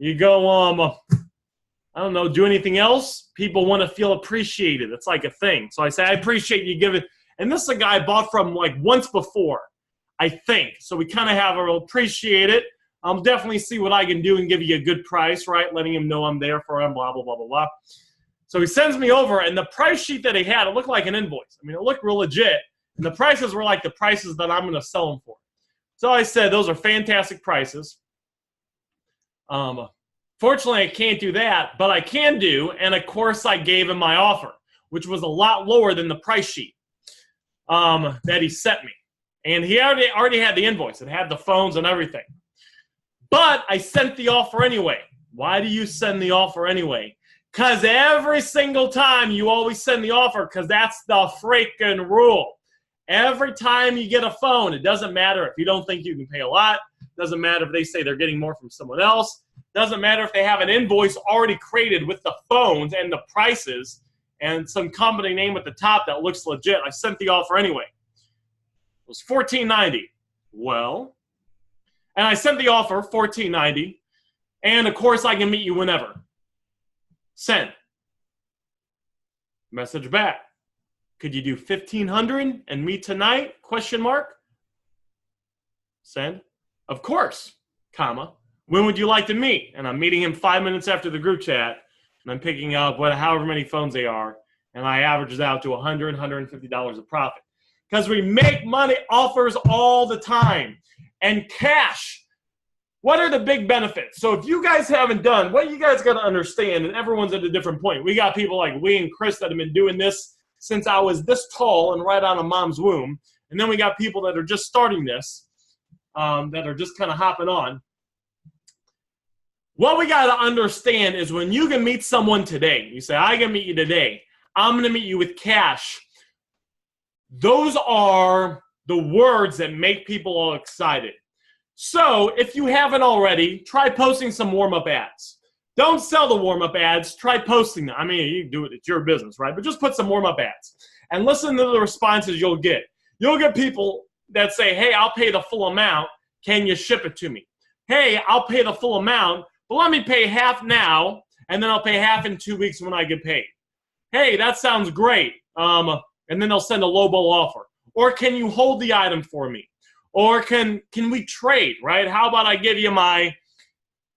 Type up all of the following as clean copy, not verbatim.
You go, I don't know, do anything else? People want to feel appreciated. It's like a thing. So I say, I appreciate you giving. And this is a guy I bought from like once before, I think. So we kind of have a real appreciate it. I'll definitely see what I can do and give you a good price, right? Letting him know I'm there for him, blah, blah, blah, blah, blah. So he sends me over, and the price sheet that he had, it looked like an invoice. I mean, it looked real legit. And the prices were like the prices that I'm going to sell them for. So I said, those are fantastic prices. Fortunately, I can't do that, but I can do, and of course I gave him my offer, which was a lot lower than the price sheet that he sent me. And he already had the invoice. It had the phones and everything. But I sent the offer anyway. Why do you send the offer anyway? Because every single time you always send the offer, because that's the freaking rule. Every time you get a phone, it doesn't matter if you don't think you can pay a lot. Doesn't matter if they say they're getting more from someone else. Doesn't matter if they have an invoice already created with the phones and the prices and some company name at the top that looks legit. I sent the offer anyway. It was $14.90. Well, and I sent the offer, $14.90, and of course I can meet you whenever. Send. Message back. Could you do $1,500 and meet tonight? Question mark. Send. Of course, comma. When would you like to meet? And I'm meeting him 5 minutes after the group chat, and I'm picking up however many phones they are, and I average it out to $100, $150 of profit. Because we make money offers all the time. And cash, what are the big benefits? So if you guys haven't done, what you guys got to understand, and everyone's at a different point. We got people like Lee and Chris that have been doing this since I was this tall and right out of mom's womb. And then we got people that are just starting this, that are just kind of hopping on. What we got to understand is when you can meet someone today, you say, I can meet you today. I'm going to meet you with cash. Those are the words that make people all excited. So if you haven't already, try posting some warm-up ads. Don't sell the warm-up ads. Try posting them. I mean, you can do it. It's your business, right? But just put some warm-up ads. And listen to the responses you'll get. You'll get people that say, hey, I'll pay the full amount. Can you ship it to me? Hey, I'll pay the full amount, but let me pay half now, and then I'll pay half in 2 weeks when I get paid. Hey, that sounds great. And then they'll send a lowball offer. Or can you hold the item for me? Or can we trade, right? How about I give you my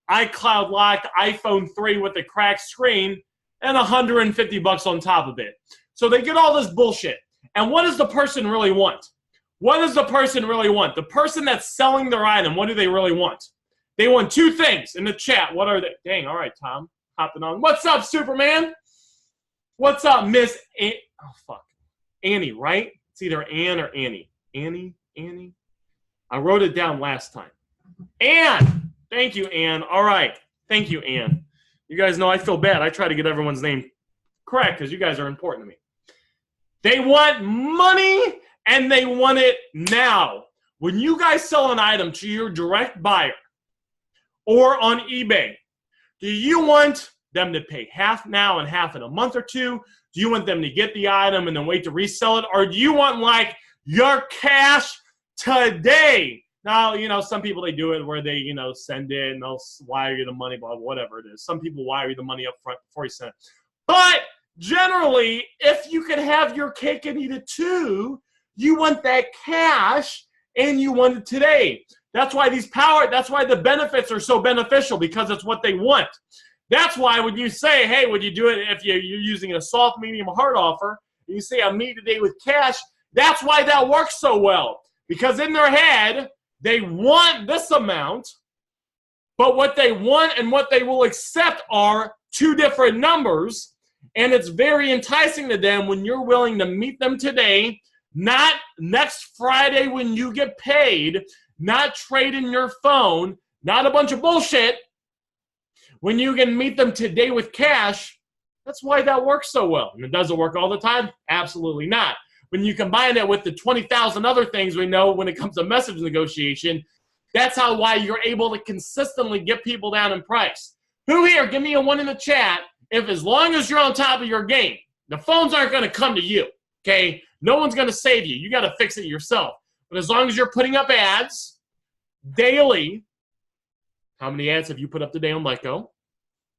iCloud locked iPhone 3 with a cracked screen and $150 on top of it. So they get all this bullshit. And what does the person really want? What does the person really want? The person that's selling their item, what do they really want? They want two things in the chat. What are they? Dang, all right, Tom, hopping on. What's up, Superman? What's up, Miss Annie, right? It's either Ann or Annie. Annie. I wrote it down last time. Ann. Thank you, Ann. All right. Thank you, Ann. You guys know I feel bad. I try to get everyone's name correct because you guys are important to me. They want money, and they want it now. When you guys sell an item to your direct buyer or on eBay, do you want them to pay half now and half in a month or two? Do you want them to get the item and then wait to resell it? Or do you want, like, your cash today? Now, you know, some people, they do it where they, you know, send it and they'll wire you the money, blah, whatever it is. Some people wire you the money up front before you send it. But generally, if you can have your cake and eat it too, you want that cash and you want it today. That's why that's why the benefits are so beneficial, because it's what they want. That's why when you say, hey, would you do it if you're using a soft, medium, hard offer, and you say, I'm meet today with cash, that's why that works so well. Because in their head, they want this amount, but what they want and what they will accept are two different numbers, and it's very enticing to them when you're willing to meet them today, not next Friday when you get paid, not trading your phone, not a bunch of bullshit. When you can meet them today with cash, that's why that works so well. And does it work all the time? Absolutely not. When you combine it with the 20,000 other things we know when it comes to message negotiation, that's why you're able to consistently get people down in price. Who here, give me a 1 in the chat, if as long as you're on top of your game, the phones aren't going to come to you, okay? No one's going to save you. You got to fix it yourself. But as long as you're putting up ads daily, How many ads have you put up today on Letgo?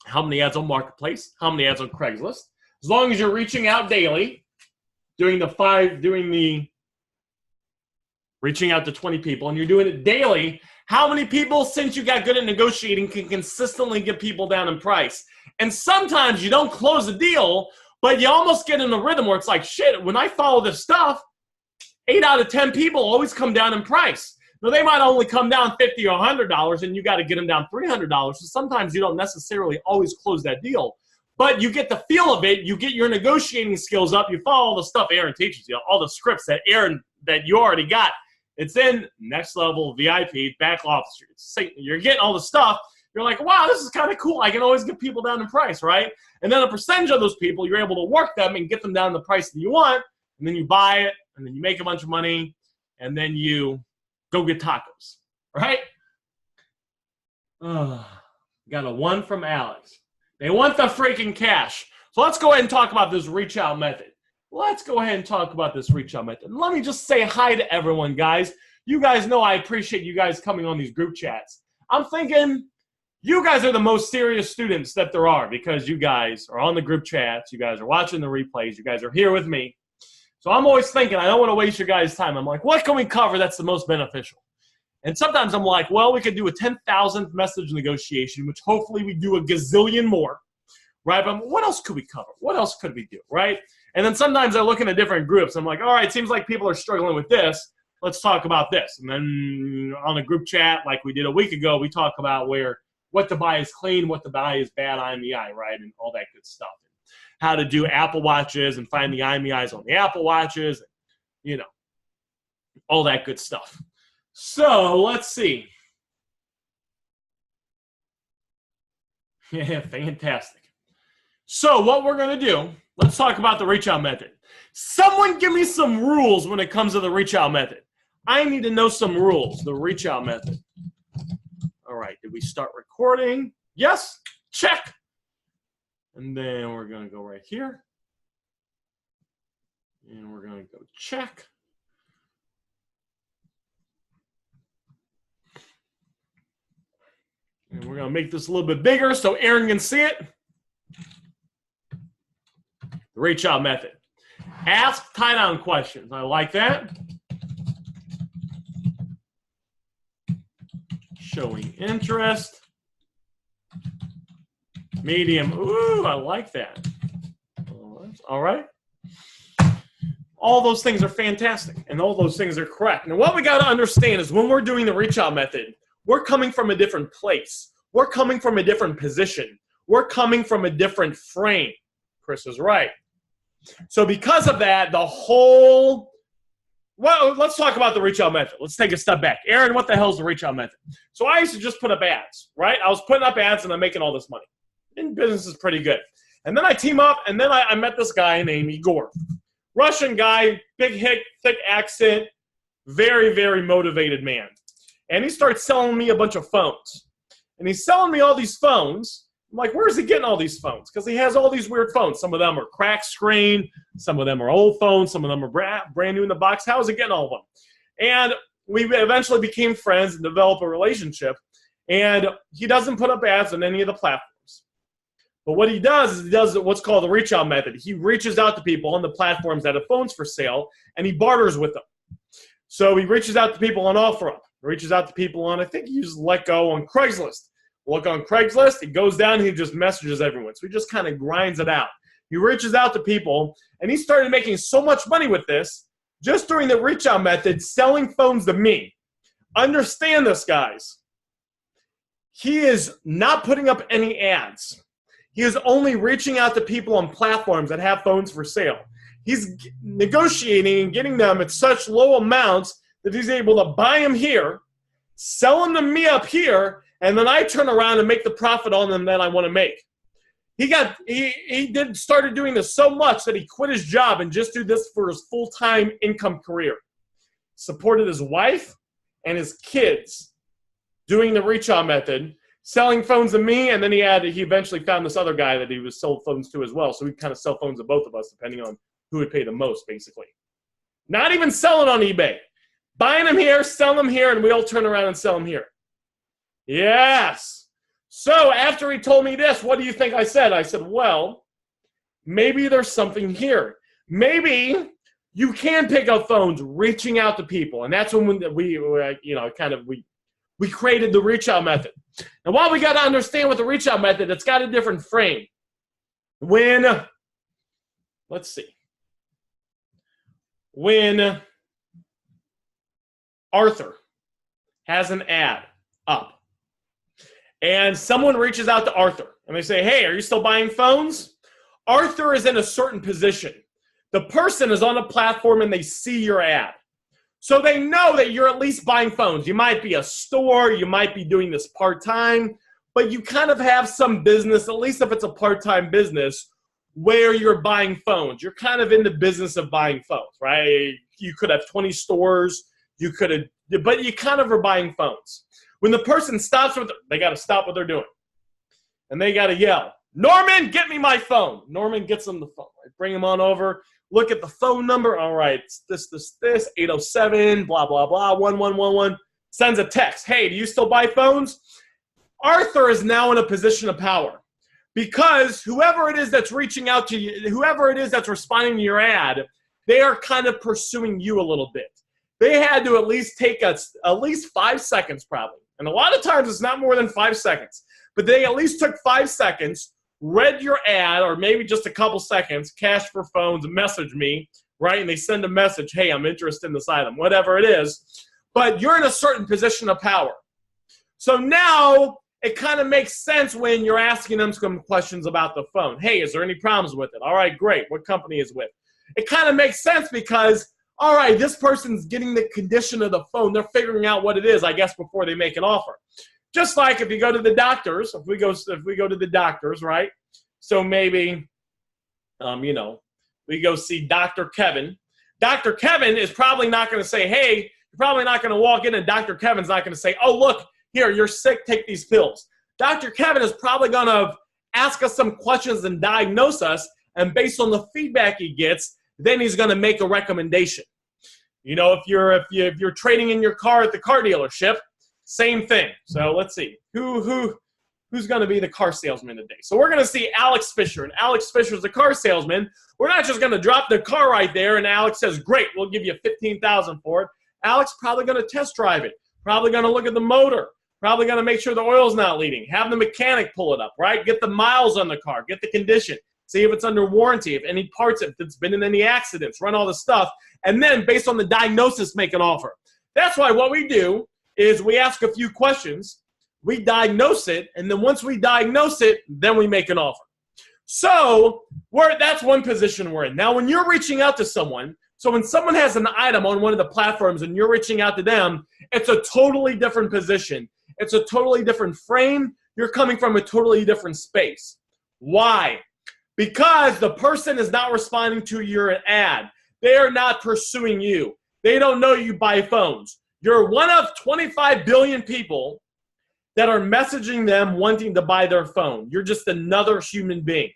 How many ads on Marketplace? How many ads on Craigslist? As long as you're reaching out daily, reaching out to 20 people, and you're doing it daily, how many people, since you got good at negotiating, can consistently get people down in price? And sometimes you don't close a deal, but you almost get in a rhythm where it's like, shit, when I follow this stuff, 8 out of 10 people always come down in price. Now, they might only come down $50 or $100, and you got to get them down $300. So sometimes you don't necessarily always close that deal. But you get the feel of it. You get your negotiating skills up. You follow all the stuff Aaron teaches you, all the scripts that you already got. It's in next level, VIP, back office. You're getting all the stuff. You're like, wow, this is kind of cool. I can always get people down in price, right? And then a percentage of those people, you're able to work them and get them down the price that you want. And then you buy it, and then you make a bunch of money, and then you go get tacos, right? Got a 1 from Alex. They want the freaking cash. So let's go ahead and talk about this reach out method. Let's go ahead and talk about this reach out method. Let me just say hi to everyone, guys. You guys know I appreciate you guys coming on these group chats. I'm thinking you guys are the most serious students that there are because you guys are on the group chats. You guys are watching the replays. You guys are here with me. So I'm always thinking, I don't want to waste your guys' time. I'm like, what can we cover that's the most beneficial? And sometimes I'm like, well, we could do a 10,000th message negotiation, which hopefully we do a gazillion more, right? But what else could we cover? What else could we do, right? And then sometimes I look into different groups. I'm like, all right, it seems like people are struggling with this. Let's talk about this. And then on a group chat, like we did a week ago, we talk about what to buy is clean, what to buy is bad IMEI, right? And all that good stuff. How to do Apple Watches and find the IMEIs on the Apple Watches, you know, all that good stuff. So let's see. Yeah, fantastic. So what we're going to do, let's talk about the reach out method. Someone give me some rules when it comes to the reach out method. I need to know some rules, the reach out method. All right, did we start recording? Yes, check. And then we're going to go right here. And we're going to go check. And we're going to make this a little bit bigger so Aaron can see it. The reach out method. Ask tie-down questions. I like that. Showing interest. Medium. Ooh, I like that. All right. All those things are fantastic, and all those things are correct. Now, what we got to understand is when we're doing the reach out method, we're coming from a different place. We're coming from a different position. We're coming from a different frame. Chris is right. So because of that, well, let's talk about the reach out method. Let's take a step back. Aaron, what the hell is the reach out method? So I used to just put up ads, right? I was putting up ads, and I'm making all this money. And business is pretty good. And then I team up, and then I met this guy named Igor. Russian guy, big hick, thick accent, very, very motivated man. And he starts selling me a bunch of phones. And he's selling me all these phones. I'm like, where's he getting all these phones? Because he has all these weird phones. Some of them are cracked screen. Some of them are old phones. Some of them are brand new in the box. How is he getting all of them? And we eventually became friends and developed a relationship. And he doesn't put up ads on any of the platforms. But what he does is he does what's called the reach out method. He reaches out to people on the platforms that have phones for sale, and he barters with them. So he reaches out to people on OfferUp. He reaches out to people on, I think he uses Letgo on Craigslist. Look on Craigslist, he goes down and he just messages everyone. So he just kind of grinds it out. He reaches out to people, and he started making so much money with this just during the reach out method, selling phones to me. Understand this, guys. He is not putting up any ads. He is only reaching out to people on platforms that have phones for sale. He's negotiating and getting them at such low amounts that he's able to buy them here, sell them to me up here, and then I turn around and make the profit on them that I want to make. He started doing this so much that he quit his job and just did this for his full-time income career. Supported his wife and his kids doing the reach out method, selling phones to me, and then he eventually found this other guy that he was sold phones to as well. So we kind of sell phones to both of us, depending on who would pay the most, basically. Not even selling on eBay. Buying them here, selling them here, and we all turn around and sell them here. Yes. So after he told me this, what do you think I said? I said, well, maybe there's something here. Maybe you can pick up phones reaching out to people. And that's when we created the reach out method. And while we got to understand with the reach out method, it's got a different frame. When Arthur has an ad up and someone reaches out to Arthur and they say, hey, are you still buying phones? Arthur is in a certain position. The person is on a platform and they see your ad. So they know that you're at least buying phones. You might be a store, you might be doing this part-time, but you kind of have some business, at least if it's a part-time business, where you're buying phones. You're kind of in the business of buying phones, right? You could have 20 stores, but you kind of are buying phones. When the person stops they got to stop what they're doing. And they got to yell, Norman, get me my phone. Norman gets them the phone. Right? Bring them on over. Look at the phone number. All right, it's this, 807, blah, blah, blah, 1111. Sends a text. Hey, do you still buy phones? Arthur is now in a position of power because whoever it is that's reaching out to you, whoever it is that's responding to your ad, they are kind of pursuing you a little bit. They had to at least take us at least 5 seconds probably. And a lot of times it's not more than 5 seconds. But they at least took 5 seconds, read your ad, or maybe just a couple seconds, Cash for Phones, message me, right? And they send a message, hey, I'm interested in this item, whatever it is. But you're in a certain position of power. So now it kind of makes sense when you're asking them some questions about the phone. Hey, is there any problems with it? All right, great. What company is it with? It kind of makes sense because, all right, this person's getting the condition of the phone. They're figuring out what it is, I guess, before they make an offer. Just like if you go to the doctors, if we go to the doctors, right? So maybe, we go see Dr. Kevin. Dr. Kevin is probably not going to say, hey, you're probably not going to walk in and Dr. Kevin's not going to say, oh, look, here, you're sick, take these pills. Dr. Kevin is probably going to ask us some questions and diagnose us, and based on the feedback he gets, then he's going to make a recommendation. You know, if you're trading in your car at the car dealership, same thing. So let's see. Who's going to be the car salesman today? So we're going to see Alex Fisher. And Alex Fisher's the car salesman. We're not just going to drop the car right there and Alex says, great, we'll give you $15,000 for it. Alex probably going to test drive it. Probably going to look at the motor. Probably going to make sure the oil's not leaking. Have the mechanic pull it up, right? Get the miles on the car. Get the condition. See if it's under warranty, if any parts, if it's been in any accidents, run all the stuff. And then based on the diagnosis, make an offer. That's why what we do is we ask a few questions, we diagnose it, and then once we diagnose it, then we make an offer. So that's one position we're in. Now, when you're reaching out to someone, so when someone has an item on one of the platforms and you're reaching out to them, it's a totally different position. It's a totally different frame. You're coming from a totally different space. Why? Because the person is not responding to your ad. They are not pursuing you. They don't know you buy phones. You're one of 25 billion people that are messaging them wanting to buy their phone. You're just another human being.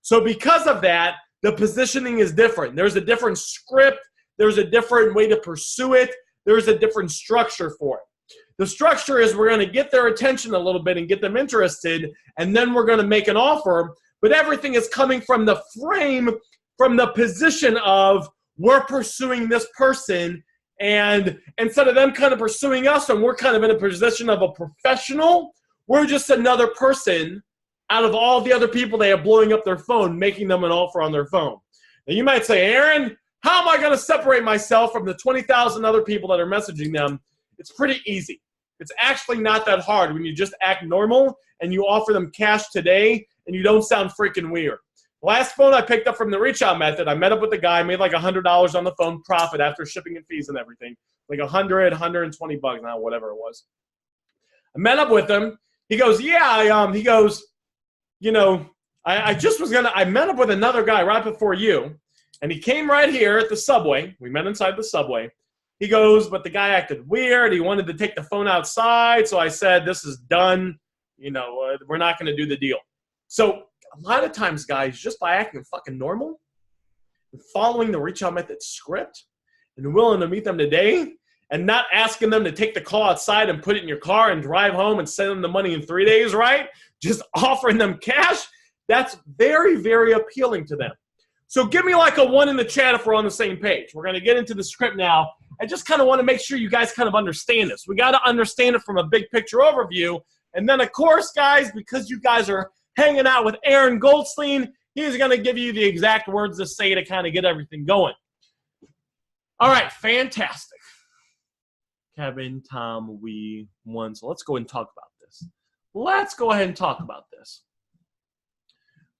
So because of that, the positioning is different. There's a different script. There's a different way to pursue it. There's a different structure for it. The structure is we're going to get their attention a little bit and get them interested, and then we're going to make an offer. But everything is coming from the frame, from the position of we're pursuing this person, and instead of them kind of pursuing us and we're kind of in a position of a professional, we're just another person out of all the other people they have blowing up their phone, making them an offer on their phone. Now you might say, Aaron, how am I going to separate myself from the 20,000 other people that are messaging them? It's pretty easy. It's actually not that hard when you just act normal and you offer them cash today and you don't sound freaking weird. Last phone I picked up from the reach out method, I met up with the guy, made like $100 on the phone profit after shipping and fees and everything. Like $120, now whatever it was. I met up with him. He goes, yeah, I met up with another guy right before you, and he came right here at the subway. We met inside the subway. He goes, but the guy acted weird. He wanted to take the phone outside, so I said, this is done. We're not going to do the deal. So a lot of times, guys, just by acting fucking normal and following the reach out method script and willing to meet them today, and not asking them to take the call outside and put it in your car and drive home and send them the money in 3 days, right? Just offering them cash, that's very, very appealing to them. So give me like a 1 in the chat if we're on the same page. We're going to get into the script now. I just kind of want to make sure you guys kind of understand this. We got to understand it from a big picture overview. And then, of course, guys, because you guys are hanging out with Aaron Goldstein, he's going to give you the exact words to say to kind of get everything going. All right, fantastic. Kevin, Tom, we won. So let's go ahead and talk about this. Let's go ahead and talk about this.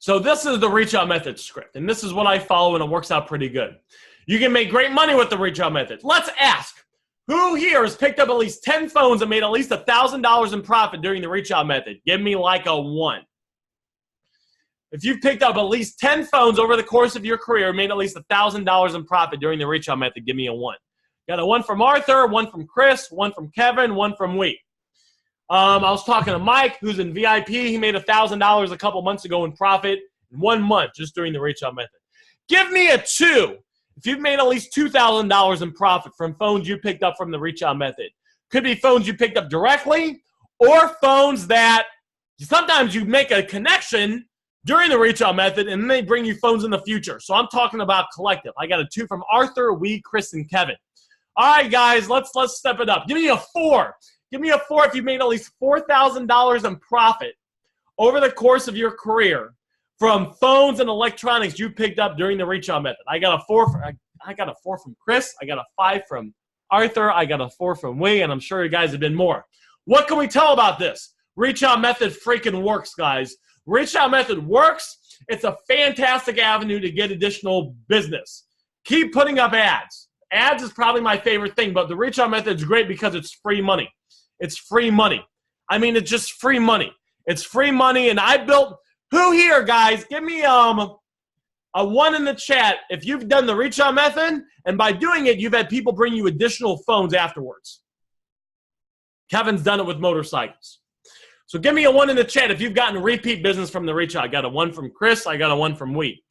So this is the reach out method script, and this is what I follow, and it works out pretty good. You can make great money with the reach out method. Let's ask, who here has picked up at least 10 phones and made at least $1,000 in profit during the reach out method? Give me like a 1. If you've picked up at least 10 phones over the course of your career and made at least $1,000 in profit during the reach out method, give me a 1. Got a 1 from Arthur, 1 from Chris, 1 from Kevin, 1 from Wheat. I was talking to Mike, who's in VIP. He made $1,000 a couple months ago in profit in 1 month just during the reach out method. Give me a 2 if you've made at least $2,000 in profit from phones you picked up from the reach out method. Could be phones you picked up directly or phones that sometimes you make a connection during the reach out method and then they bring you phones in the future. So I'm talking about collective. I got a 2 from Arthur, Wee, Chris, and Kevin. All right, guys, let's step it up. Give me a 4. Give me a 4 if you made at least $4,000 in profit over the course of your career from phones and electronics you picked up during the reach out method. I got a 4 from Chris. I got a 5 from Arthur. I got a 4 from Wee, and I'm sure you guys have been more. What can we tell about this? Reach out method freaking works, guys. Reach out method works. It's a fantastic avenue to get additional business. Keep putting up ads. Ads is probably my favorite thing, but the reach out method is great because it's free money. It's free money. I mean, it's just free money. It's free money, and I built – who here, guys? Give me a 1 in the chat if you've done the reach out method, and by doing it, you've had people bring you additional phones afterwards. Kevin's done it with motorcycles. So give me a 1 in the chat if you've gotten repeat business from the reach out. I got a 1 from Chris. I got a 1 from Wheat.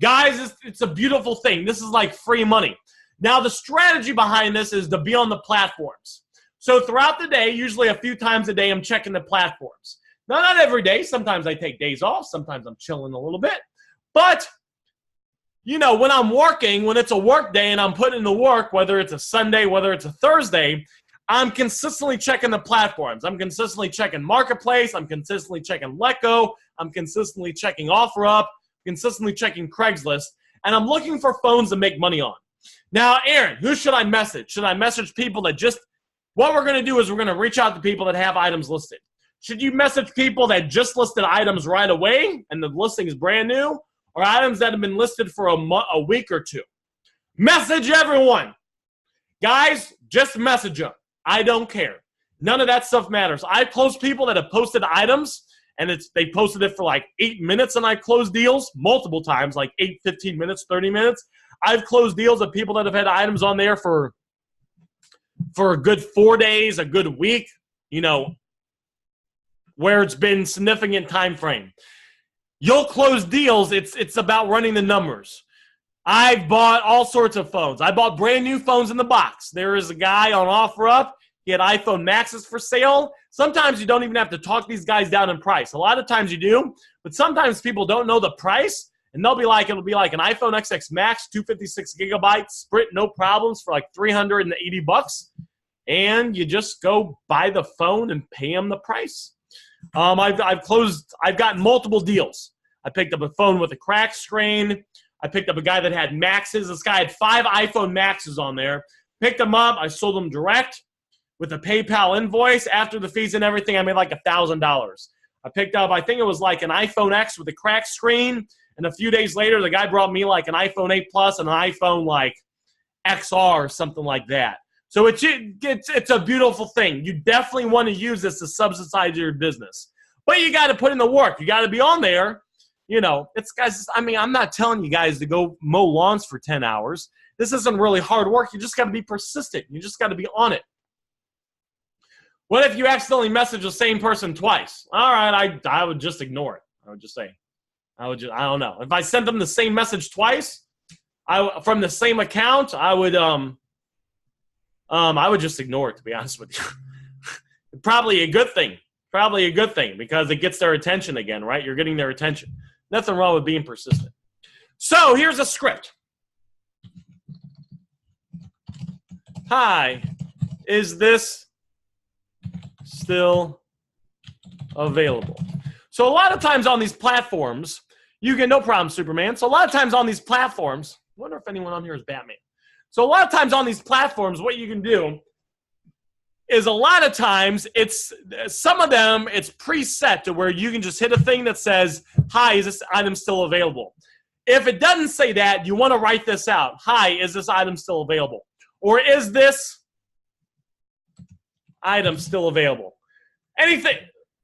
Guys, it's a beautiful thing. This is like free money. Now, the strategy behind this is to be on the platforms. So throughout the day, usually a few times a day, I'm checking the platforms. Now, not every day. Sometimes I take days off. Sometimes I'm chilling a little bit. But, you know, when I'm working, when it's a work day and I'm putting in the work, whether it's a Sunday, whether it's a Thursday, I'm consistently checking the platforms. I'm consistently checking Marketplace. I'm consistently checking Letgo. I'm consistently checking OfferUp, consistently checking Craigslist. And I'm looking for phones to make money on. Now, Aaron, who should I message? Should I message people that just – what we're going to do is we're going to reach out to people that have items listed. Should you message people that just listed items right away and the listing is brand new, or items that have been listed for a week or 2? Message everyone. Guys, just message them. I don't care. None of that stuff matters. I close people that have posted items, and they posted it for like 8 minutes, and I closed deals multiple times, like 8, 15 minutes, 30 minutes. I've closed deals of people that have had items on there for a good 4 days, a good week, you know, where it's been significant time frame. You'll close deals. It's about running the numbers. I've bought all sorts of phones. I bought brand new phones in the box. There is a guy on OfferUp. He had iPhone Maxes for sale. Sometimes you don't even have to talk these guys down in price. A lot of times you do, but sometimes people don't know the price, and they'll be like, it'll be like an iPhone XX Max, 256 gigabytes, Sprint, no problems, for like $380, and you just go buy the phone and pay them the price. I've gotten multiple deals. I picked up a phone with a cracked screen. I picked up a guy that had Maxes. This guy had 5 iPhone Maxes on there. Picked them up. I sold them direct with a PayPal invoice. After the fees and everything, I made like $1,000. I picked up, I think it was like an iPhone X with a cracked screen. And a few days later, the guy brought me like an iPhone 8 Plus and an iPhone like XR or something like that. So it's a beautiful thing. You definitely want to use this to subsidize your business. But you got to put in the work. You got to be on there. You know, it's guys, I mean, I'm not telling you guys to go mow lawns for 10 hours. This isn't really hard work. You just got to be persistent. You just got to be on it. What if you accidentally message the same person twice? All right, I would just ignore it. I would just say, I don't know. If I sent them the same message twice, from the same account, I would, I would just ignore it, to be honest with you. Probably a good thing. Probably a good thing because it gets their attention again, right? You're getting their attention. Nothing wrong with being persistent. So here's a script. Hi, is this still available? So a lot of times on these platforms, you get no problem, Superman. So a lot of times on these platforms, I wonder if anyone on here is Batman. So a lot of times on these platforms, what you can do is a lot of times some of them it's preset to where you can just hit a thing that says, hi, is this item still available? If it doesn't say that, you want to write this out. Hi, is this item still available? Or is this item still available? Anything.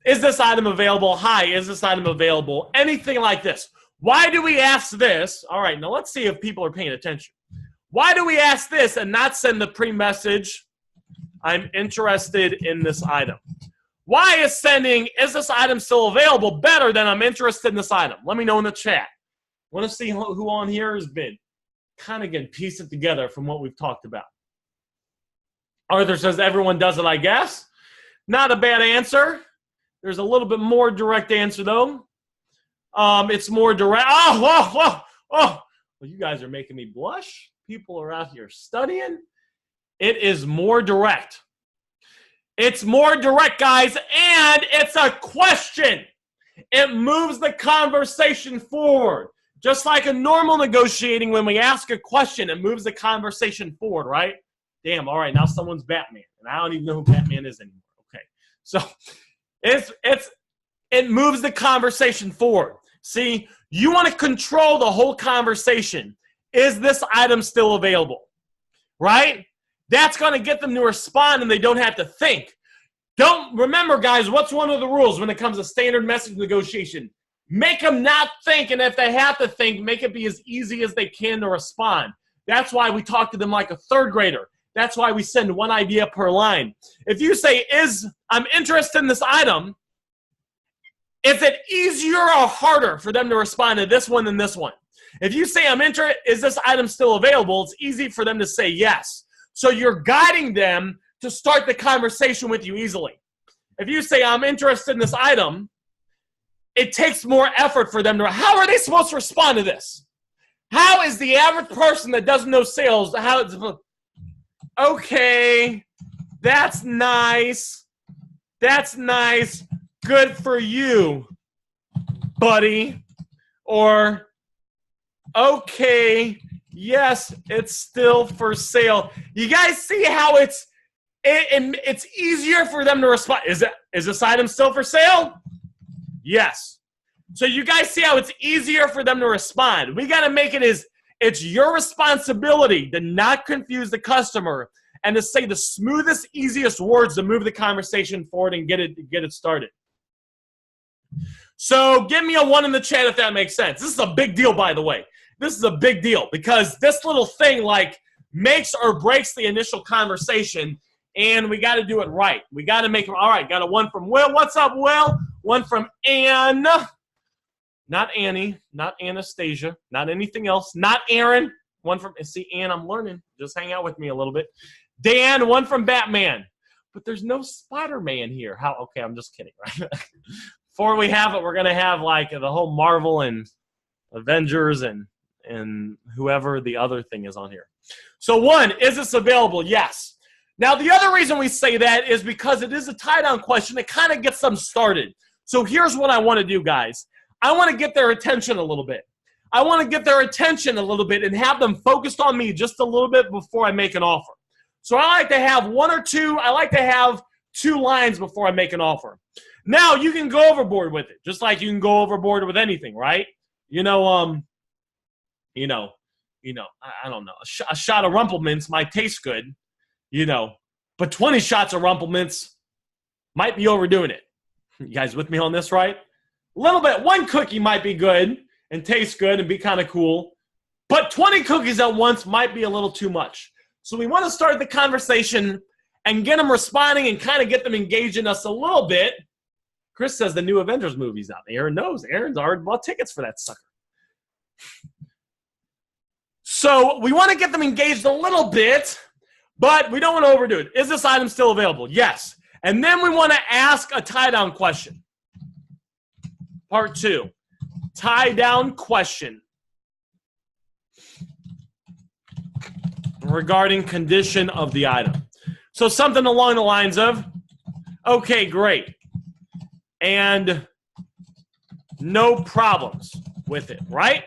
Is this item available? Hi, is this item available? Anything like this. Why do we ask this? All right, now let's see if people are paying attention. Why do we ask this and not send the pre-message, I'm interested in this item? Why is sending, is this item still available, better than I'm interested in this item? Let me know in the chat. I want to see who on here has been kind of getting piece it together from what we've talked about. Arthur says everyone does it, I guess. Not a bad answer. There's a little bit more direct answer, though. It's more direct. Oh. Well, you guys are making me blush. People are out here studying. It is more direct. It's more direct, guys, and it's a question. It moves the conversation forward. Just like a normal negotiating, when we ask a question, it moves the conversation forward, right? Damn, all right, now someone's Batman, and I don't even know who Batman is anymore. Okay, so it moves the conversation forward. See, you want to control the whole conversation. Is this item still available? Right? That's going to get them to respond, and they don't have to think. Don't remember, guys, what's one of the rules when it comes to standard message negotiation? Make them not think, and if they have to think, make it be as easy as they can to respond. That's why we talk to them like a third grader. That's why we send one idea per line. If you say, I'm interested in this item, is it easier or harder for them to respond to this one than this one? If you say, is this item still available, it's easy for them to say yes. So you're guiding them to start the conversation with you easily. If you say, I'm interested in this item, it takes more effort for them to, how are they supposed to respond to this? How is the average person that doesn't know sales, okay, that's nice. That's nice. Good for you, buddy. Or, okay, yes, it's still for sale. You guys see how it's easier for them to respond. Is this item still for sale? Yes. So you guys see how it's easier for them to respond. We got to make it it's your responsibility to not confuse the customer and to say the smoothest, easiest words to move the conversation forward and get it started. So give me a 1 in the chat if that makes sense. This is a big deal, by the way. This is a big deal because this little thing makes or breaks the initial conversation, and we got to do it right. We got to make it. All right, got a 1 from Will. What's up, Will? 1 from Ann. Not Annie, not Anastasia, not anything else, not Aaron. 1 from, see, Ann, I'm learning. Just hang out with me a little bit. Dan, 1 from Batman. But there's no Spider-Man here. How? Okay, I'm just kidding, right? Before we have it, we're going to have like the whole Marvel and Avengers and whoever the other thing is on here. So 1, is this available? Yes. Now, the other reason we say that is because it is a tie-down question. It kind of gets them started. So here's what I want to do, guys. I want to get their attention a little bit. I want to get their attention a little bit and have them focused on me just a little bit before I make an offer. So I like to have 1 or 2. I like to have 2 lines before I make an offer. Now, you can go overboard with it, just like you can go overboard with anything, right? I don't know. A shot of Rumple Minze might taste good, but 20 shots of Rumple Minze might be overdoing it. You guys with me on this, right? A little bit. 1 cookie might be good and taste good and be kind of cool, but 20 cookies at once might be a little too much. So we want to start the conversation and get them responding and kind of get them engaged in us a little bit. Chris says the new Avengers movie's out. Aaron knows. Aaron's already bought tickets for that sucker. So we want to get them engaged a little bit, But we don't want to overdo it. Is this item still available? Yes. And then we want to ask a tie-down question. Part 2, tie-down question regarding condition of the item. So something along the lines of, okay, great. And no problems with it, right?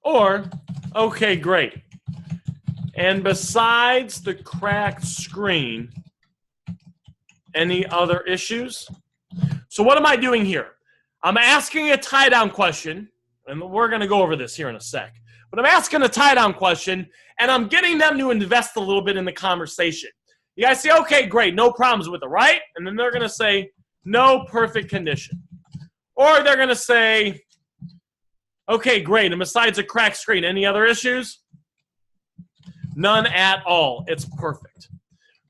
Or, okay, great. And besides the cracked screen, any other issues? So what am I doing here? I'm asking a tie-down question, and we're going to go over this here in a sec. But I'm asking a tie-down question, and I'm getting them to invest a little bit in the conversation. You guys say, okay, great, no problems with it, right? And then they're going to say, no, perfect condition. Or they're going to say, okay, great, and besides a cracked screen, any other issues? None at all. It's perfect.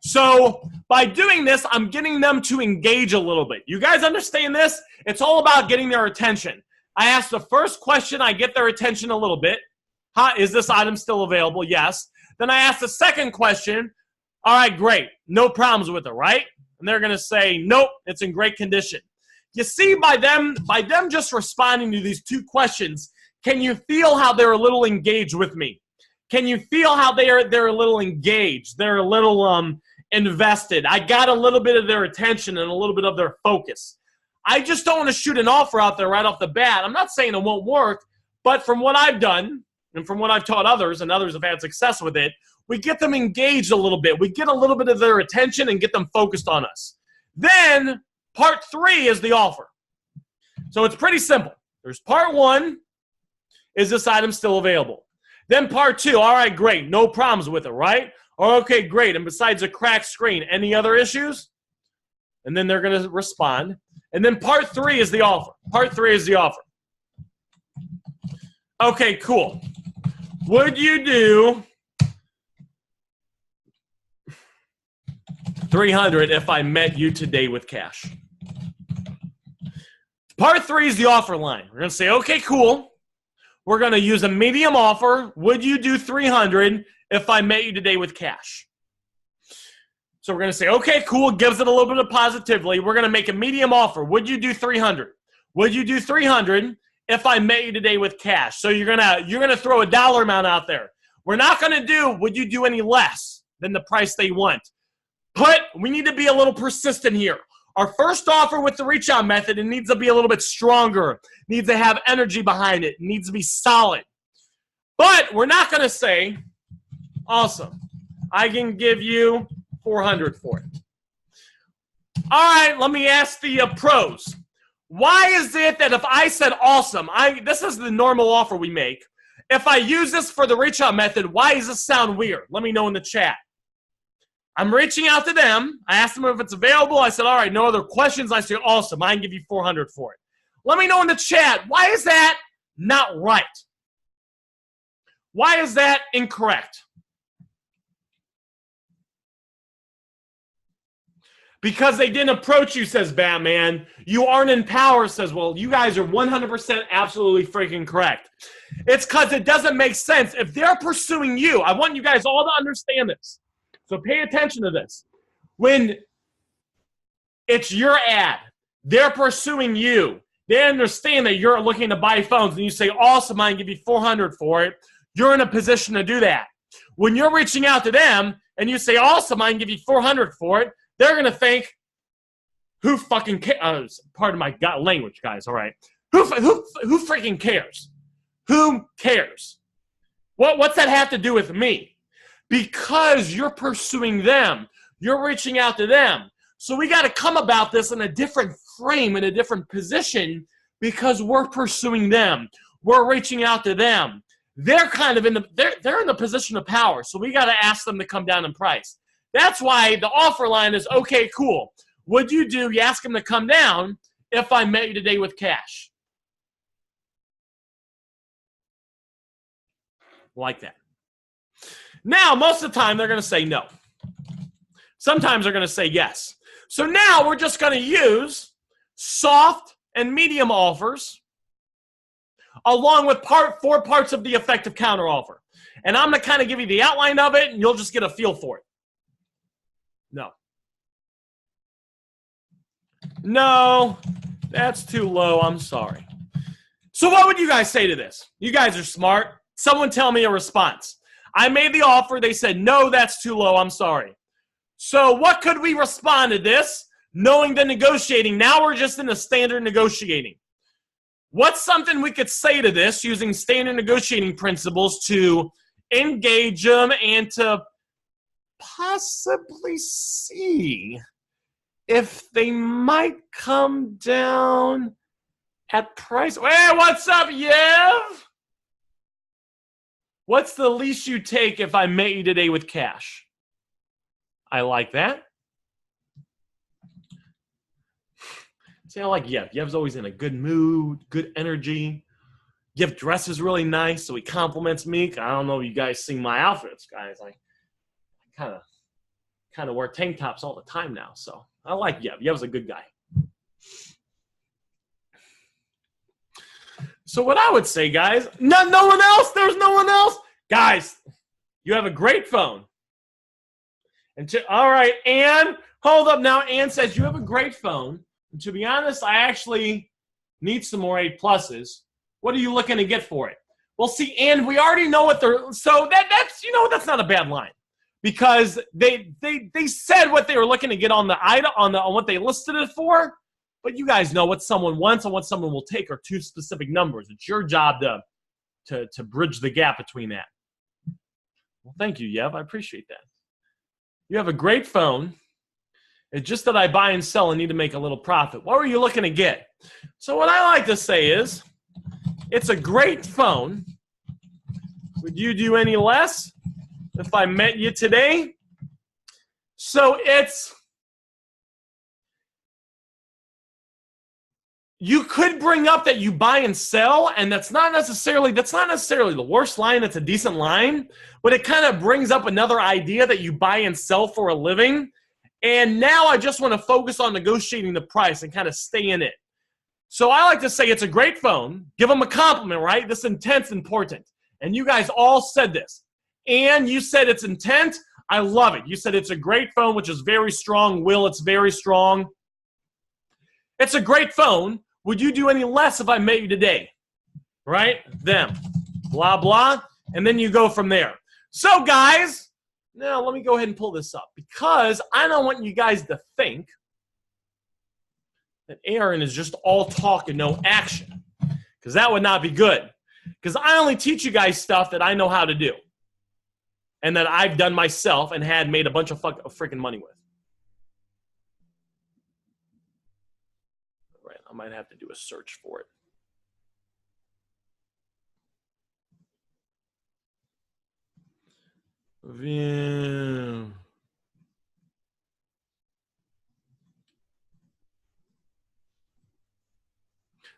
So by doing this, I'm getting them to engage a little bit. You guys understand this? It's all about getting their attention. I ask the first question, I get their attention a little bit. Is this item still available? Yes. Then I ask the second question. All right, great. No problems with it, right? And they're going to say, nope, it's in great condition. You see, by them just responding to these two questions, can you feel how they're a little engaged with me? Can you feel how they're a little engaged? They're a little invested. I got a little bit of their attention and a little bit of their focus. I just don't want to shoot an offer out there right off the bat. I'm not saying it won't work, but from what I've done and from what I've taught others, and others have had success with it, we get them engaged a little bit. We get a little bit of their attention and get them focused on us. Then part 3 is the offer. So it's pretty simple. There's part 1, is this item still available? Then part 2, all right, great, no problems with it, right? Or okay, great, and besides a cracked screen, any other issues? And then they're going to respond. And then part 3 is the offer. Part 3 is the offer. Okay, cool. Would you do $300 if I met you today with cash? Part 3 is the offer line. We're going to say, okay, cool. We're going to use a medium offer. Would you do $300 if I met you today with cash? So we're going to say, okay, cool. Gives it a little bit of positively. We're going to make a medium offer. Would you do $300? Would you do $300 if I met you today with cash? So you're gonna throw a dollar amount out there. We're not going to do, would you do any less than the price they want? But we need to be a little persistent here. Our first offer with the reach out method, it needs to be a little bit stronger. It needs to have energy behind it. It needs to be solid. But we're not going to say, awesome, I can give you $400 for it. All right, let me ask the pros. Why is it that if I said awesome, this is the normal offer we make. If I use this for the reach out method, why does this sound weird? Let me know in the chat. I'm reaching out to them. I asked them if it's available. I said, all right, no other questions. I said, awesome, I can give you $400 for it. Let me know in the chat, why is that not right? Why is that incorrect? Because they didn't approach you, says Batman. You aren't in power, says, well, you guys are 100% absolutely freaking correct. It's because it doesn't make sense. If they're pursuing you, I want you guys all to understand this. So pay attention to this. When it's your ad, they're pursuing you. They understand that you're looking to buy phones, and you say, awesome, I can give you $400 for it. You're in a position to do that. When you're reaching out to them, and you say, awesome, I can give you $400 for it, they're going to think, who fucking cares? Pardon my language, guys, all right? Who freaking cares? Who cares? What's that have to do with me? Because you're pursuing them. You're reaching out to them. So we got to come about this in a different frame, in a different position, because we're pursuing them. We're reaching out to them. They're kind of they're in the position of power. So we got to ask them to come down in price. That's why the offer line is, okay, cool. Would you ask them to come down if I met you today with cash? Like that. Now, most of the time, they're going to say no. Sometimes they're going to say yes. So now we're just going to use soft and medium offers along with 4 parts of the effective counteroffer. And I'm going to kind of give you the outline of it, and you'll just get a feel for it. No. No, that's too low. I'm sorry. So what would you guys say to this? You guys are smart. Someone tell me a response. I made the offer. They said, no, that's too low. I'm sorry. So what could we respond to this? Knowing the negotiating. Now we're just in the standard negotiating. What's something we could say to this using standard negotiating principles to engage them and to possibly see if they might come down at price? Hey, what's up, Yev? What's the least you take if I met you today with cash? I like that. See, I like Yev. Yev's always in a good mood, good energy. Yev dresses really nice, so he compliments me. I don't know if you guys see my outfits, guys. I kind of wear tank tops all the time now, so I like Yev. Yev's a good guy. So what I would say, guys, no one else. There's no one else. Guys, you have a great phone. All right, Ann, hold up now. Ann says you have a great phone. And to be honest, I actually need some more 8+. What are you looking to get for it? Well, see, Ann, we already know what they're. So that's that's not a bad line, because they said what they were looking to get on the item on what they listed it for. But you guys know what someone wants and what someone will take are 2 specific numbers. It's your job to bridge the gap between that. Well, thank you, Yev. I appreciate that. You have a great phone. It's just that I buy and sell and need to make a little profit. What were you looking to get? So what I like to say is, it's a great phone. Would you do any less if I met you today? So you could bring up that you buy and sell, and that's not necessarily the worst line. It's a decent line, but it kind of brings up another idea that you buy and sell for a living. And now I just want to focus on negotiating the price and kind of stay in it. So I like to say it's a great phone. Give them a compliment, right? This intent's important. And you guys all said this. And you said it's intent. I love it. You said it's a great phone, which is very strong. Will, it's very strong. It's a great phone. Would you do any less if I met you today? Right? Them. Blah, blah. And then you go from there. So, guys, now let me go ahead and pull this up, because I don't want you guys to think that Aaron is just all talk and no action, because that would not be good. Because I only teach you guys stuff that I know how to do and that I've done myself and had made a bunch of freaking money with. All right, I might have to do a search for it. View.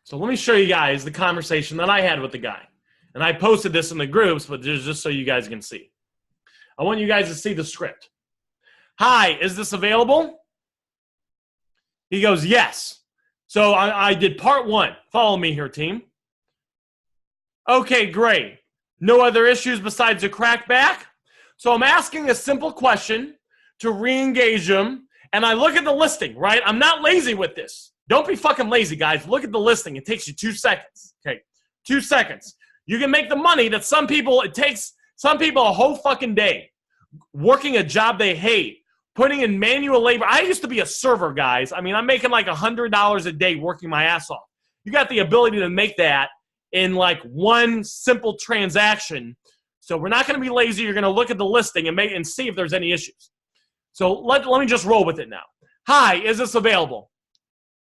So let me show you guys the conversation that I had with the guy. And I posted this in the groups, but just so you guys can see. I want you guys to see the script. Hi, is this available? He goes, yes. So I did part 1. Follow me here, team. Okay, great. No other issues besides a crackback? So I'm asking a simple question to re-engage him, and I look at the listing, right? I'm not lazy with this. Don't be fucking lazy, guys. Look at the listing. It takes you 2 seconds. Okay, 2 seconds. You can make the money that it takes some people a whole fucking day working a job they hate, putting in manual labor. I used to be a server, guys. I mean, I'm making like $100 a day working my ass off. You got the ability to make that in like one simple transaction. So we're not going to be lazy. You're going to look at the listing and see if there's any issues. So let me just roll with it now. Hi, is this available?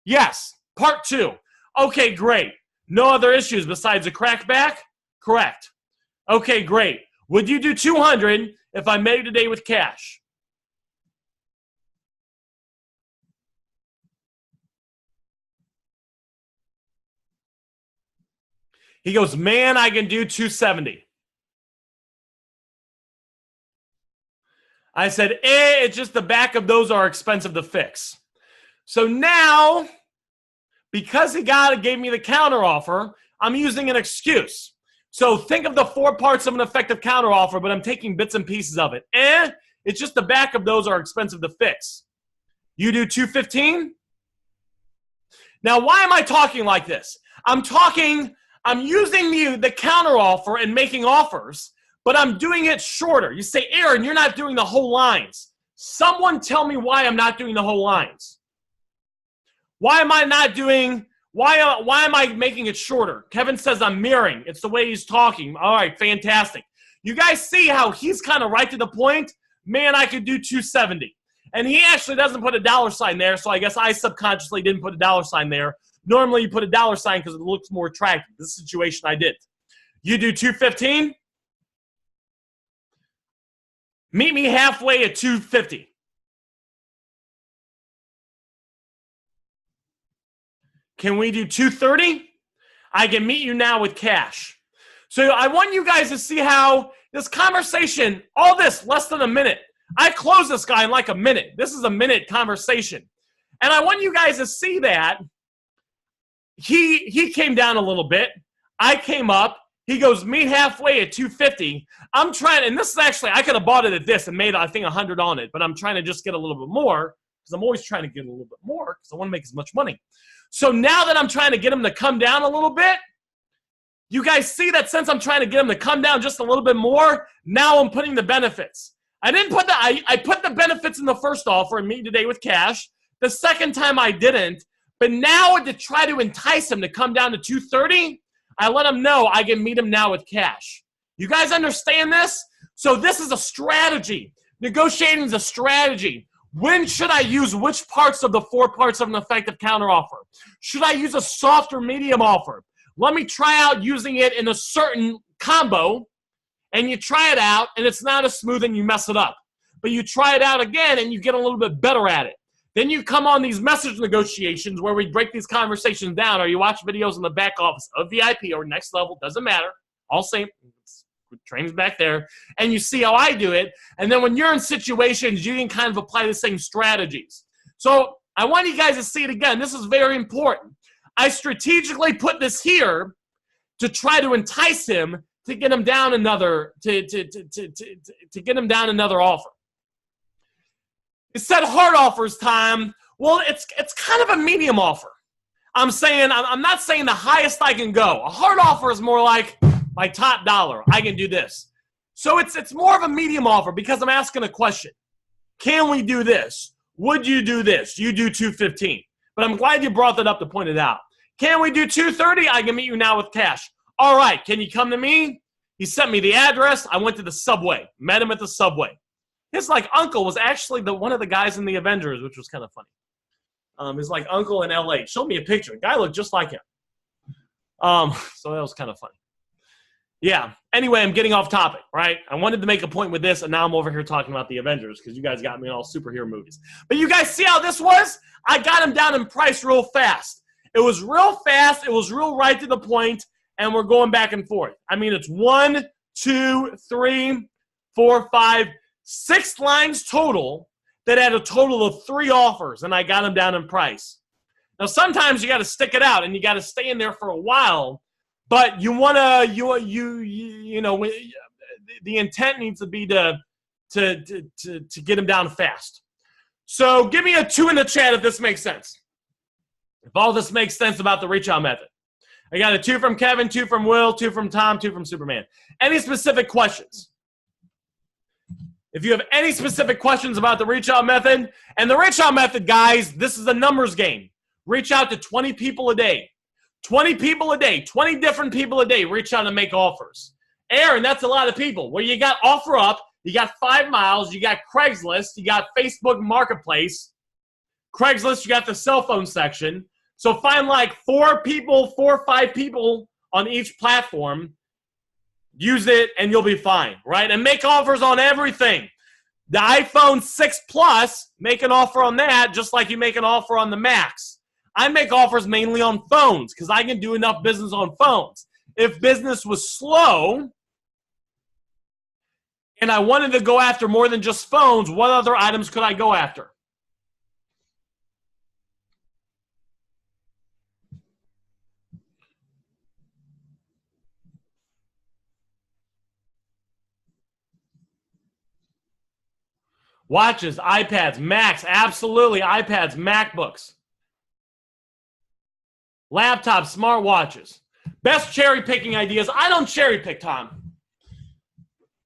Yes. Part 2. Okay, great. No other issues besides a crackback? Correct. Okay, great. Would you do 200 if I met you today with cash? He goes, man, I can do 270. I said, it's just the back of those are expensive to fix. So now, because he gave me the counter offer, I'm using an excuse. So think of the 4 parts of an effective counteroffer, but I'm taking bits and pieces of it. It's just the back of those are expensive to fix. You do 215? Now, why am I talking like this? I'm using the counteroffer and making offers, but I'm doing it shorter. You say, Aaron, you're not doing the whole lines. Someone tell me why I'm not doing the whole lines. Why am I not doing, why am I making it shorter? Kevin says I'm mirroring. It's the way he's talking. All right, fantastic. You guys see how he's kind of right to the point? Man, I could do 270. And he actually doesn't put a $sign there, so I guess I subconsciously didn't put a $sign there. Normally you put a $sign because it looks more attractive. This situation I did. You do 215? Meet me halfway at 250. Can we do 230? I can meet you now with cash. So I want you guys to see how this conversation, all this, less than a minute. I close this guy in like a minute. This is a minute conversation. And I want you guys to see that he came down a little bit. I came up. He goes, meet halfway at 250. I'm trying, and this is actually, I could have bought it at this and made, I think, 100 on it, but I'm trying to just get a little bit more because I'm always trying to get a little bit more because I want to make as much money. So now that I'm trying to get him to come down a little bit, you guys see that since I'm trying to get him to come down just a little bit more, now I'm putting the benefits. I didn't put I put the benefits in the first offer and meet today with cash. The second time I didn't, but now to try to entice him to come down to 230, I let him know I can meet him now with cash. You guys understand this? So this is a strategy. Negotiating is a strategy. When should I use which parts of the 4 parts of an effective counteroffer? Should I use a soft or medium offer? Let me try out using it in a certain combo, and you try it out, and it's not as smooth and you mess it up. But you try it out again, and you get a little bit better at it. Then you come on these message negotiations where we break these conversations down, or you watch videos in the back office of VIP or Next Level, doesn't matter, all same, training's back there, and you see how I do it, and then when you're in situations, you can kind of apply the same strategies. So I want you guys to see it again. This is very important. I strategically put this here to try to entice him to get him down another, to get him down another offer. It said hard offers time. Well, it's kind of a medium offer. I'm not saying the highest I can go. A hard offer is more like my top dollar. I can do this. So it's more of a medium offer because I'm asking a question. Can we do this? Would you do this? You do 215. But I'm glad you brought that up to point it out. Can we do 230? I can meet you now with cash. All right, can you come to me? He sent me the address. I went to the Subway. Met him at the Subway. His uncle was actually one of the guys in the Avengers, which was kind of funny. His uncle in LA. Showed me a picture. The guy looked just like him. So that was kind of funny. Yeah. Anyway, I'm getting off topic, right? I wanted to make a point with this, and now I'm over here talking about the Avengers because you guys got me in all superhero movies. But you guys see how this was? I got him down in price real fast. It was real fast. It was real right to the point, and we're going back and forth. I mean, it's 1, 2, 3, 4, 5, 6 lines total that had a total of 3 offers, and I got him down in price. Now, sometimes you got to stick it out, and you got to stay in there for a while. But you want to, the intent needs to be to get him down fast. So give me a 2 in the chat if this makes sense. If all this makes sense about the reach out method. I got a 2 from Kevin, 2 from Will, 2 from Tom, 2 from Superman. Any specific questions? If you have any specific questions about the reach out method, and the reach out method, guys, this is a numbers game. Reach out to 20 people a day. 20 people a day, 20 different people a day reach out and make offers. Aaron, that's a lot of people. Well, you got OfferUp, you got 5 Miles, you got Craigslist, you got Facebook Marketplace. Craigslist, you got the cell phone section. So find 4 or 5 people on each platform. Use it, and you'll be fine, right? And make offers on everything. The iPhone 6 Plus, make an offer on that just like you make an offer on the Max. I make offers mainly on phones because I can do enough business on phones. If business was slow and I wanted to go after more than just phones, what other items could I go after? Watches, iPads, Macs, absolutely, iPads, MacBooks. Laptops, smartwatches. Best cherry picking ideas. I don't cherry pick, Tom.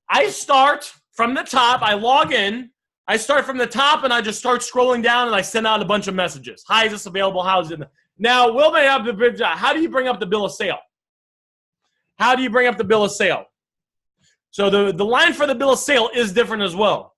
I start from the top. I log in. I start from the top and I just start scrolling down and I send out a bunch of messages. Hi, is this available? How is it? Now, will they have the, how do you bring up the bill of sale? How do you bring up the bill of sale? So the line for the bill of sale is different as well.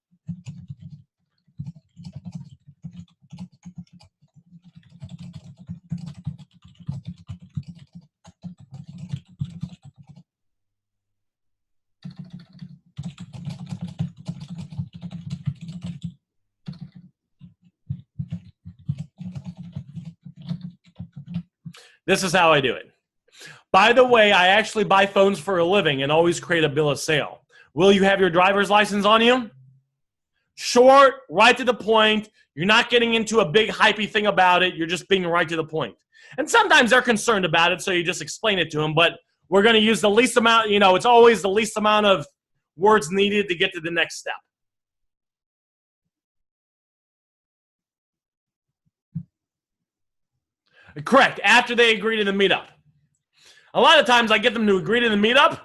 This is how I do it. By the way, I actually buy phones for a living and always create a bill of sale. Will you have your driver's license on you? Short, right to the point. You're not getting into a big hypey thing about it. You're just being right to the point. And sometimes they're concerned about it, so you just explain it to them. But we're going to use the least amount, you know, it's always the least amount of words needed to get to the next step. Correct, after they agree to the meetup. A lot of times I get them to agree to the meetup,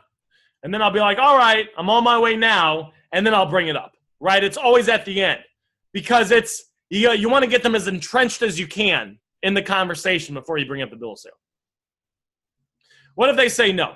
and then I'll be like, all right, I'm on my way now, and then I'll bring it up, right? It's always at the end because it's you want to get them as entrenched as you can in the conversation before you bring up the bill of sale. What if they say no?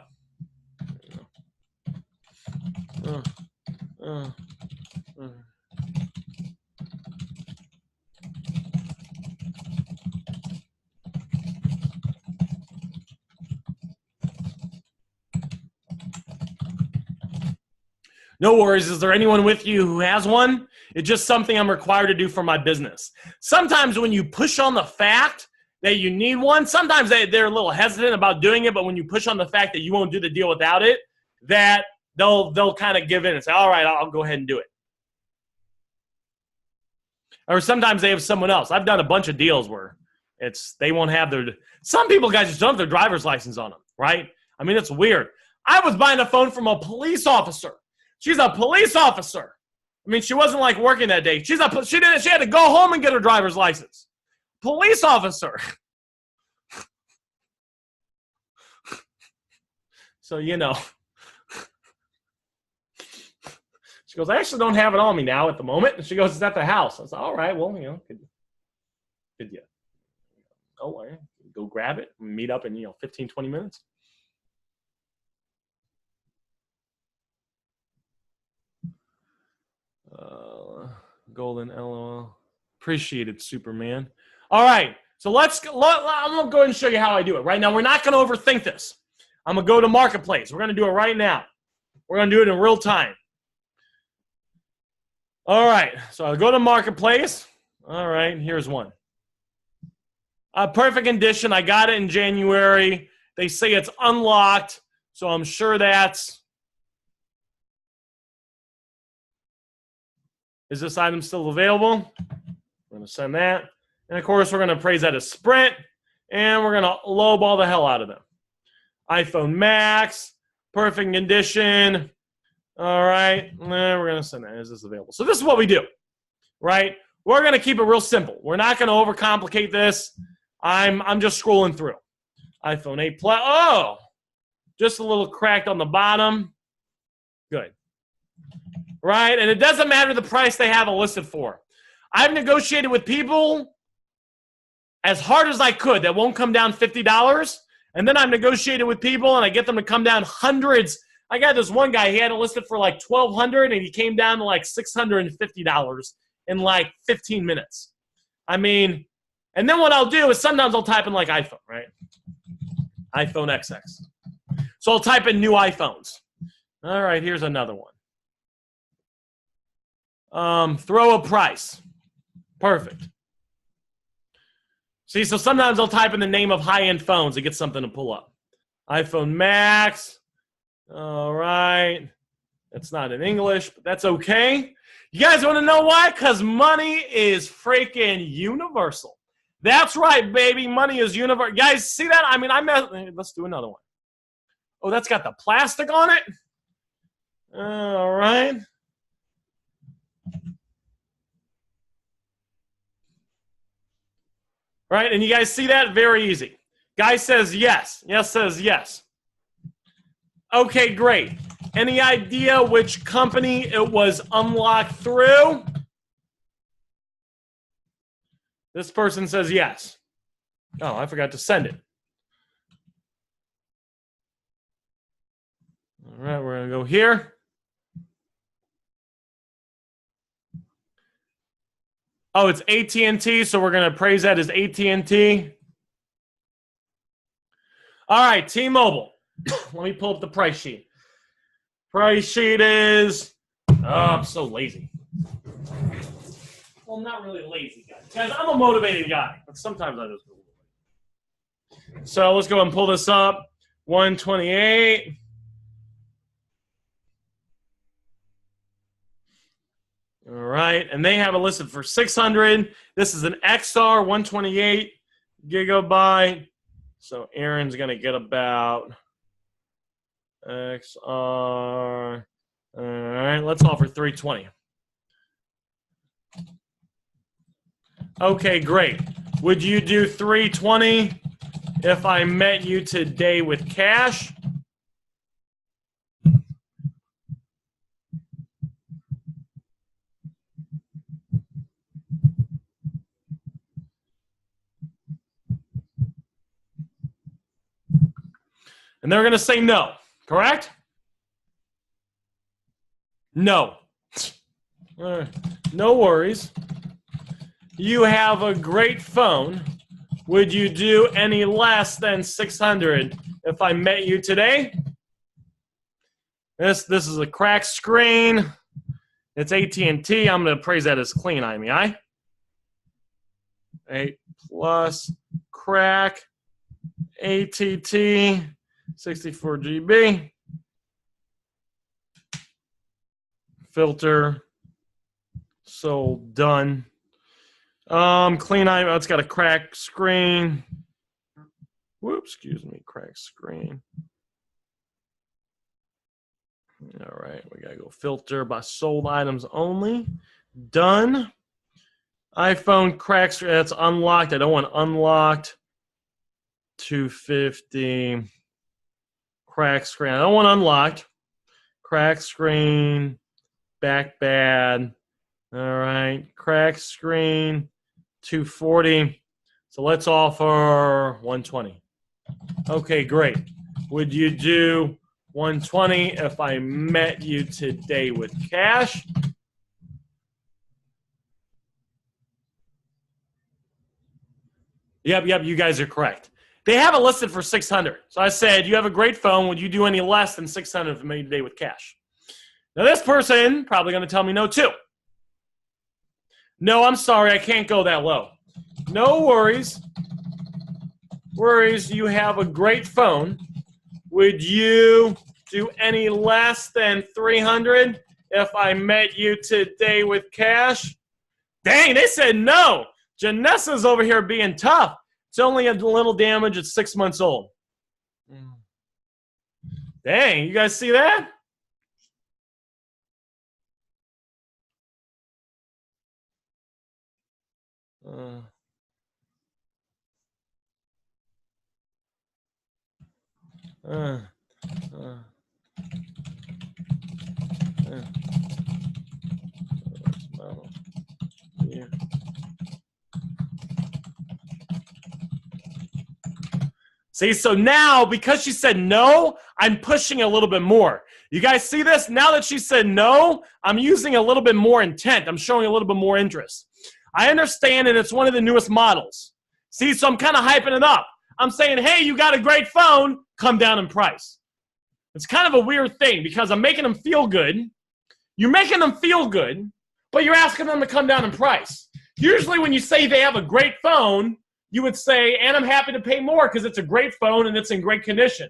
No worries. Is there anyone with you who has one? It's just something I'm required to do for my business. Sometimes when you push on the fact that you need one, sometimes they're a little hesitant about doing it, but when you push on the fact that you won't do the deal without it, that they'll kind of give in and say, all right, I'll go ahead and do it. Or sometimes they have someone else. I've done a bunch of deals where they won't have their, some people, guys, just don't have their driver's license on them, right? I mean, it's weird. I was buying a phone from a police officer. She's a police officer. I mean, she wasn't like working that day. She had to go home and get her driver's license. Police officer. So, you know. She goes, I actually don't have it on me now at the moment. And she goes, it's at the house. I said, all right, well, you know, could you go grab it and meet up in, 15, 20 minutes? Golden LOL. Appreciate it, Superman. All right, so I'm going to go ahead and show you how I do it. Right now, we're not going to overthink this. I'm going to go to Marketplace. We're going to do it right now. We're going to do it in real time. All right, so I'll go to Marketplace. All right, here's one. Perfect condition. I got it in January. They say it's unlocked, so I'm sure that's... Is this item still available? We're going to send that. And, of course, we're going to praise that as Sprint. And we're going to lowball the hell out of them. iPhone Max, perfect condition. All right. And we're going to send that. Is this available? So this is what we do, right? We're going to keep it real simple. We're not going to overcomplicate this. I'm just scrolling through. iPhone 8 Plus. Oh, just a little cracked on the bottom. Good. Right? And it doesn't matter the price they have it listed for. I've negotiated with people as hard as I could that won't come down $50. And then I've negotiated with people and I get them to come down hundreds. I got this one guy, he had it listed for like $1,200 and he came down to like $650 in like 15 minutes. I mean, and then what I'll do is sometimes I'll type in like iPhone, right? iPhone XX. So I'll type in new iPhones. All right, here's another one. Throw a price. Perfect. See, so sometimes I'll type in the name of high-end phones to get something to pull up. iPhone Max. All right. That's not in English, but that's okay. You guys want to know why? Because money is freaking universal. That's right, baby. Money is universal. Guys, see that? I mean, let's do another one. Oh, that's got the plastic on it? All right. Right? And you guys see that? Very easy. Guy says yes. Yes says yes. Okay, great. Any idea which company it was unlocked through? This person says yes. Oh, I forgot to send it. All right, we're going to go here. Oh, it's AT&T, so we're going to praise that as AT&T. All right, T-Mobile. Let me pull up the price sheet. Price sheet is... Oh, I'm so lazy. Well, I'm not really lazy, guys. Guys, I'm a motivated guy, but sometimes I just go. So let's go and pull this up. 128. All right, and they have it listed for 600. This is an XR 128 gigabyte. So Aaron's going to get about XR. All right, let's offer 320. Okay, great. Would you do 320 if I met you today with cash? And they're going to say no, correct? No. No worries. You have a great phone. Would you do any less than 600 if I met you today? This is a cracked screen. It's AT&T. I'm going to praise that as clean, IMEI. 8 plus crack ATT 64 GB. Filter. Sold. Done. Clean eye. It's got a cracked screen. Whoops, excuse me, cracked screen. All right, we gotta go filter by sold items only. Done. iPhone cracked screen. That's unlocked. I don't want unlocked. 250. Cracked screen. I don't want unlocked. Cracked screen. Back bad. All right, cracked screen. 240. So let's offer 120. Okay, great. Would you do 120 if I met you today with cash? Yep, you guys are correct. They have it listed for 600. So I said, you have a great phone. Would you do any less than 600 if I met you today with cash? Now this person probably going to tell me no too. No, I'm sorry, I can't go that low. No worries. You have a great phone. Would you do any less than 300 if I met you today with cash? Dang, they said no. Janessa's over here being tough. It's only a little damage. It's 6 months old. Dang, you guys see that? Yeah. See, so now, because she said no, I'm pushing a little bit more. You guys see this? Now that she said no, I'm using a little bit more intent. I'm showing a little bit more interest. I understand, and it's one of the newest models. See, so I'm kind of hyping it up. I'm saying, hey, you got a great phone, come down in price. It's kind of a weird thing because I'm making them feel good. You're making them feel good, but you're asking them to come down in price. Usually when you say they have a great phone, you would say, and I'm happy to pay more because it's a great phone and it's in great condition.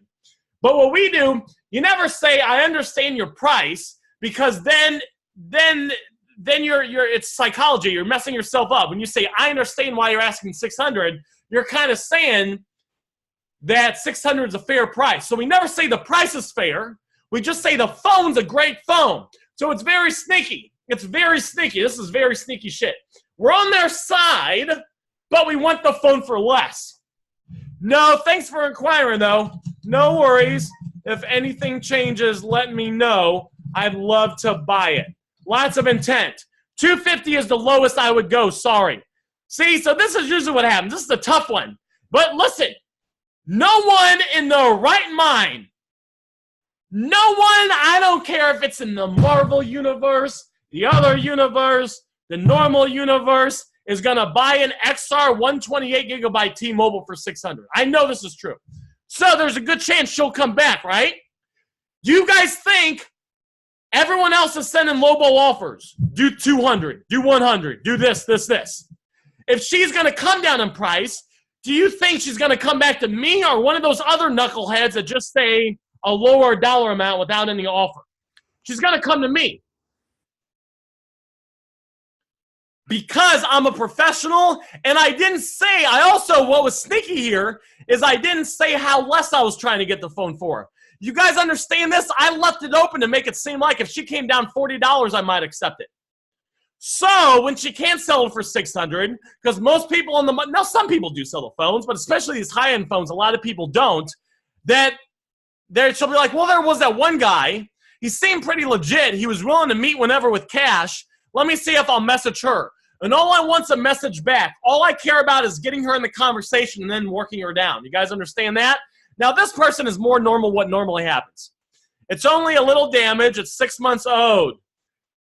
But what we do, you never say, I understand your price, because then you're it's psychology. You're messing yourself up. When you say, I understand why you're asking 600, you're kind of saying that 600 is a fair price. So we never say the price is fair. We just say the phone's a great phone. So it's very sneaky. It's very sneaky. This is very sneaky shit. We're on their side, but we want the phone for less. No, thanks for inquiring, though. No worries. If anything changes, let me know. I'd love to buy it. Lots of intent. $250 is the lowest I would go. Sorry. See, so this is usually what happens. This is a tough one. But listen, no one in their right mind, no one, I don't care if it's in the Marvel universe, the other universe, the normal universe, is going to buy an XR 128 gigabyte T-Mobile for $600. I know this is true. So there's a good chance she'll come back, right? You guys think everyone else is sending lowball offers? Do 200, do 100, do this, this, this. If she's going to come down in price, do you think she's going to come back to me or one of those other knuckleheads that just say a lower dollar amount without any offer? She's going to come to me. Because I'm a professional, and I didn't say, what was sneaky here is I didn't say how less I was trying to get the phone for. You guys understand this? I left it open to make it seem like if she came down $40, I might accept it. So when she can't sell it for $600, because most people now some people do sell the phones, but especially these high-end phones, a lot of people don't, she'll be like, well, there was that one guy. He seemed pretty legit. He was willing to meet whenever with cash. Let me see if I'll message her. And all I want's a message back. All I care about is getting her in the conversation and then working her down. You guys understand that? Now, this person is more normal what normally happens. It's only a little damage. It's 6 months owed.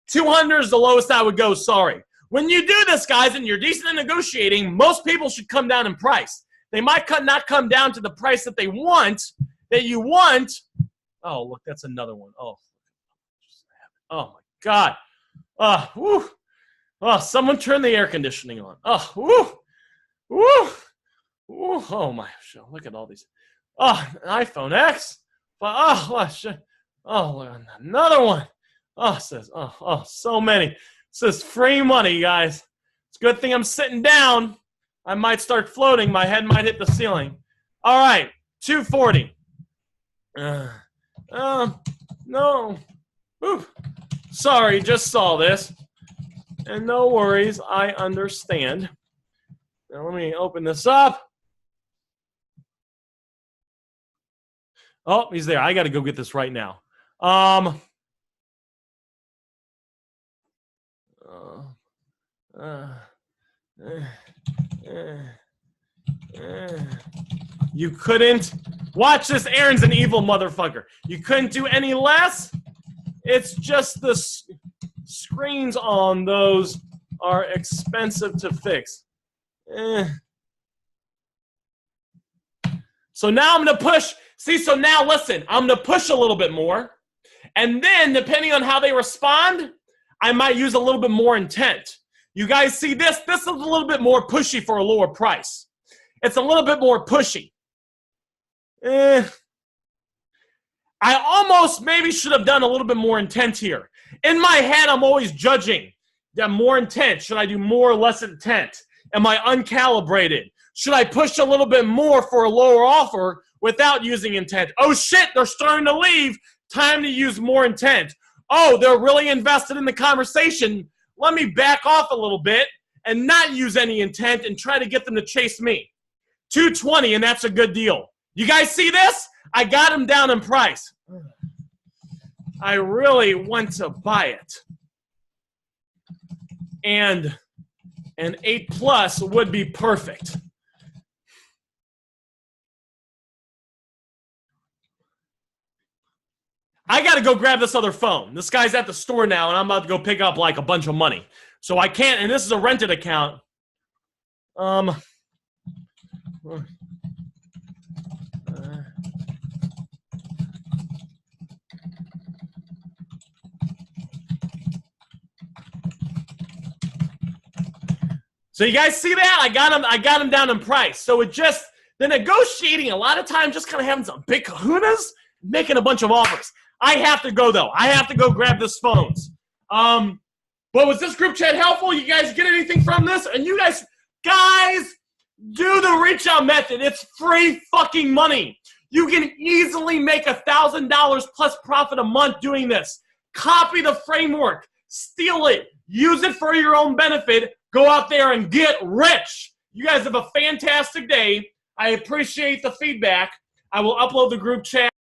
200 is the lowest I would go, sorry. When you do this, guys, and you're decent in negotiating, most people should come down in price. They might not come down to the price that they want, that you want. Oh, look, that's another one. Oh my God. Whew. Oh, someone turn the air conditioning on. Oh, woo, woo, woo. Oh my, look at all these. Oh, an iPhone X. Oh, another one. Oh, it says, so many. It says free money, guys. It's a good thing I'm sitting down. I might start floating. My head might hit the ceiling. All right, 240. No. Ooh. Sorry, just saw this. And no worries, I understand. Now let me open this up. Oh, he's there. I got to go get this right now. You couldn't. Watch this. Aaron's an evil motherfucker. You couldn't do any less. It's just the screens on those are expensive to fix. So now I'm going to push. See, so now listen, I'm going to push a little bit more. And then depending on how they respond, I might use a little bit more intent. You guys see this? This is a little bit more pushy for a lower price. It's a little bit more pushy. I almost maybe should have done a little bit more intent here. In my head, I'm always judging. Yeah, more intent. Should I do more or less intent? Am I uncalibrated? Should I push a little bit more for a lower offer without using intent? Oh shit, they're starting to leave. Time to use more intent. Oh, they're really invested in the conversation. Let me back off a little bit and not use any intent and try to get them to chase me. 220, and that's a good deal. You guys see this? I got them down in price. I really want to buy it. And an 8 Plus would be perfect. I got to go grab this other phone. This guy's at the store now, and I'm about to go pick up like a bunch of money. So I can't, and this is a rented account. So you guys see that? I got him down in price. So it just, the negotiating a lot of times just kind of having some big kahunas, making a bunch of offers. I have to go though. I have to go grab this phones. But was this group chat helpful? You guys get anything from this? And you guys do the reach out method. It's free fucking money. You can easily make $1,000 plus profit a month doing this. Copy the framework, steal it, use it for your own benefit. Go out there and get rich. You guys have a fantastic day. I appreciate the feedback. I will upload the group chat